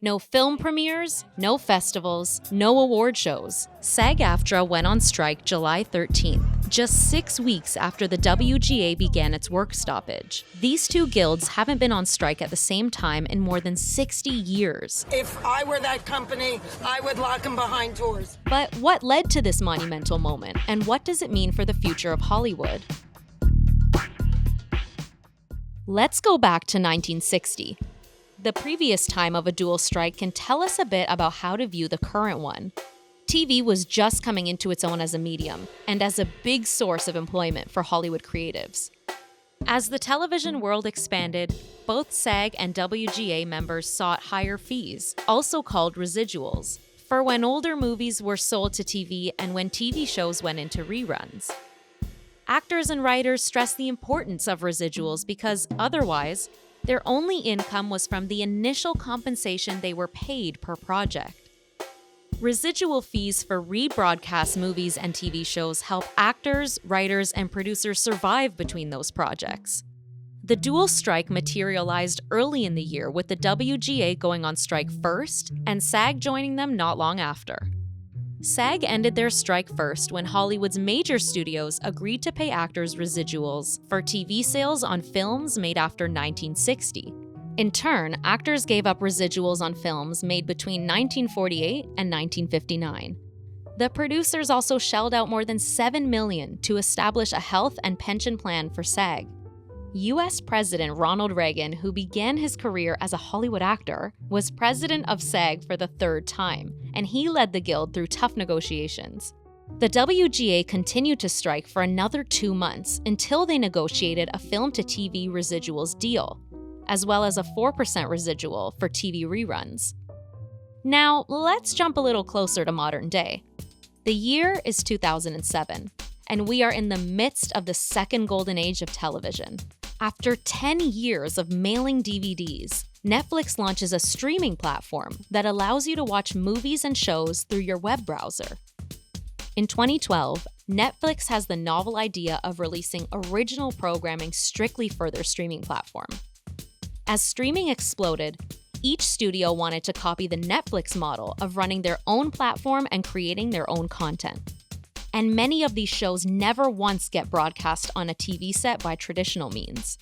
No film premieres, no festivals, no award shows. SAG-AFTRA went on strike July 13th, just 6 weeks after the WGA began its work stoppage. These two guilds haven't been on strike at the same time in more than 60 years. If I were that company, I would lock them behind doors. But what led to this monumental moment, and what does it mean for the future of Hollywood? Let's go back to 1960. The previous time of a dual strike can tell us a bit about how to view the current one. TV was just coming into its own as a medium, and as a big source of employment for Hollywood creatives. As the television world expanded, both SAG and WGA members sought higher fees, also called residuals, for when older movies were sold to TV and when TV shows went into reruns. Actors and writers stressed the importance of residuals because otherwise, their only income was from the initial compensation they were paid per project. Residual fees for rebroadcast movies and TV shows help actors, writers, and producers survive between those projects. The dual strike materialized early in the year with the WGA going on strike first and SAG joining them not long after. SAG ended their strike first when Hollywood's major studios agreed to pay actors residuals for TV sales on films made after 1960. In turn, actors gave up residuals on films made between 1948 and 1959. The producers also shelled out more than $7 million to establish a health and pension plan for SAG. U.S. President Ronald Reagan, who began his career as a Hollywood actor, was president of SAG for the third time, and he led the guild through tough negotiations. The WGA continued to strike for another 2 months until they negotiated a film-to-TV residuals deal, as well as a 4% residual for TV reruns. Now, let's jump a little closer to modern day. The year is 2007, and we are in the midst of the second golden age of television. After 10 years of mailing DVDs, Netflix launches a streaming platform that allows you to watch movies and shows through your web browser. In 2012, Netflix has the novel idea of releasing original programming strictly for their streaming platform. As streaming exploded, each studio wanted to copy the Netflix model of running their own platform and creating their own content. And many of these shows never once get broadcast on a TV set by traditional means.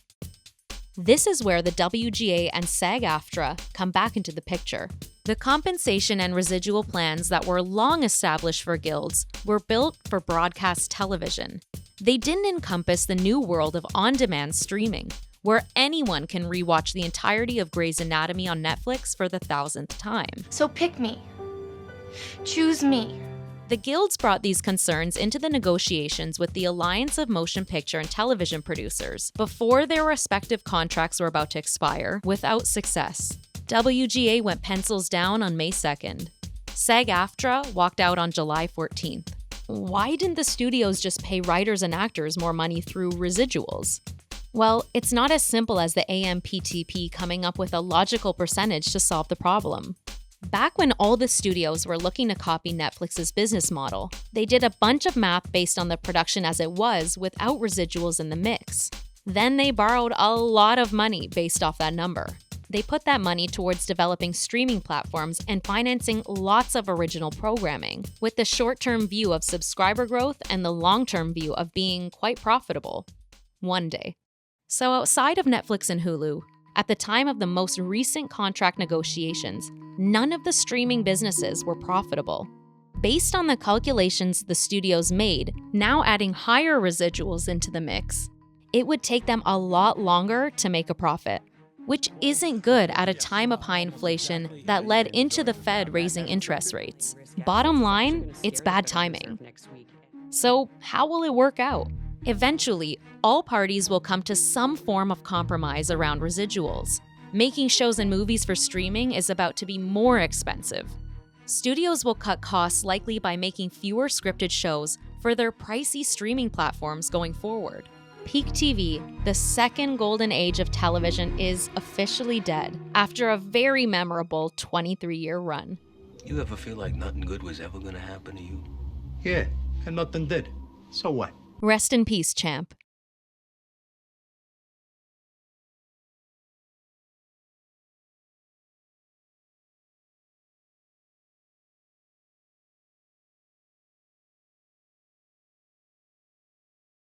This is where the WGA and SAG-AFTRA come back into the picture. The compensation and residual plans that were long established for guilds were built for broadcast television. They didn't encompass the new world of on-demand streaming, where anyone can rewatch the entirety of Grey's Anatomy on Netflix for the 1000th time. So pick me. Choose me. The guilds brought these concerns into the negotiations with the Alliance of Motion Picture and Television Producers before their respective contracts were about to expire, without success. WGA went pencils down on May 2nd. SAG-AFTRA walked out on July 14th. Why didn't the studios just pay writers and actors more money through residuals? Well, it's not as simple as the AMPTP coming up with a logical percentage to solve the problem. Back when all the studios were looking to copy Netflix's business model, they did a bunch of math based on the production as it was without residuals in the mix. Then they borrowed a lot of money based off that number. They put that money towards developing streaming platforms and financing lots of original programming, with the short-term view of subscriber growth and the long-term view of being quite profitable. One day. So outside of Netflix and Hulu, at the time of the most recent contract negotiations, none of the streaming businesses were profitable. Based on the calculations the studios made, now adding higher residuals into the mix, it would take them a lot longer to make a profit, which isn't good at a time of high inflation that led into the Fed raising interest rates. Bottom line, it's bad timing. So how will it work out? Eventually, all parties will come to some form of compromise around residuals. Making shows and movies for streaming is about to be more expensive. Studios will cut costs likely by making fewer scripted shows for their pricey streaming platforms going forward. Peak TV, the second golden age of television, is officially dead after a very memorable 23-year run. You ever feel like nothing good was ever gonna happen to you? Yeah, and nothing did. So what? Rest in peace, champ.